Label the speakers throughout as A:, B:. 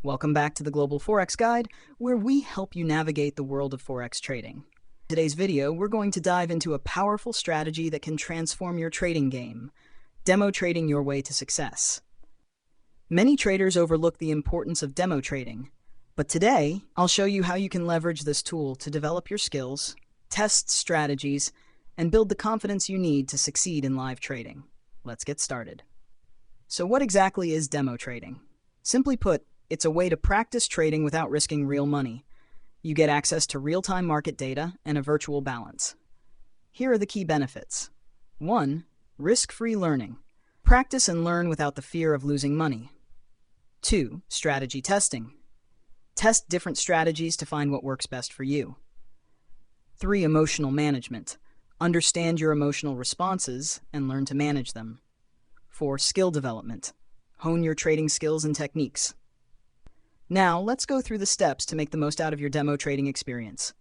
A: Welcome back to the Global Forex Guide, where we help you navigate the world of Forex trading. In today's video, we're going to dive into a powerful strategy that can transform your trading game, demo trading your way to success. Many traders overlook the importance of demo trading, but today, I'll show you how you can leverage this tool to develop your skills, test strategies, and build the confidence you need to succeed in live trading. Let's get started. So what exactly is demo trading? Simply put, it's a way to practice trading without risking real money. You get access to real-time market data and a virtual balance. Here are the key benefits. 1. Risk-free learning. Practice and learn without the fear of losing money. 2. Strategy testing. Test different strategies to find what works best for you. 3. Emotional management. Understand your emotional responses and learn to manage them. 4. Skill development. Hone your trading skills and techniques. Now, let's go through the steps to make the most out of your demo trading experience.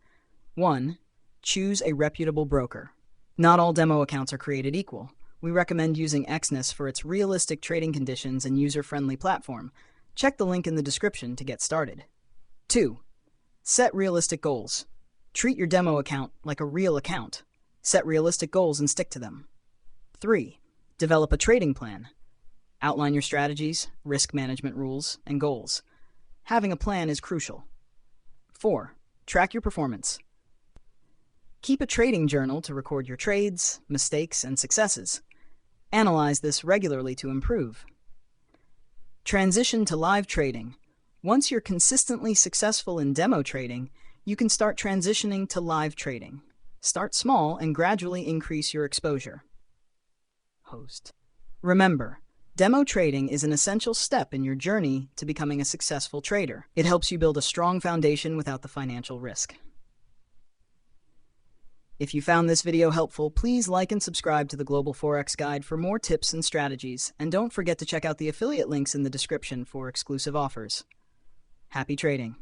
A: 1. Choose a reputable broker. Not all demo accounts are created equal. We recommend using Exness for its realistic trading conditions and user-friendly platform. Check the link in the description to get started. 2. Set realistic goals. Treat your demo account like a real account. Set realistic goals and stick to them. 3. Develop a trading plan. Outline your strategies, risk management rules, and goals. Having a plan is crucial. 4. Track your performance. Keep a trading journal to record your trades, mistakes, and successes. Analyze this regularly to improve. Transition to live trading. Once you're consistently successful in demo trading, you can start transitioning to live trading. Start small and gradually increase your exposure. Remember, demo trading is an essential step in your journey to becoming a successful trader. It helps you build a strong foundation without the financial risk. If you found this video helpful, please like and subscribe to the Global Forex Guide for more tips and strategies, and don't forget to check out the affiliate links in the description for exclusive offers. Happy trading!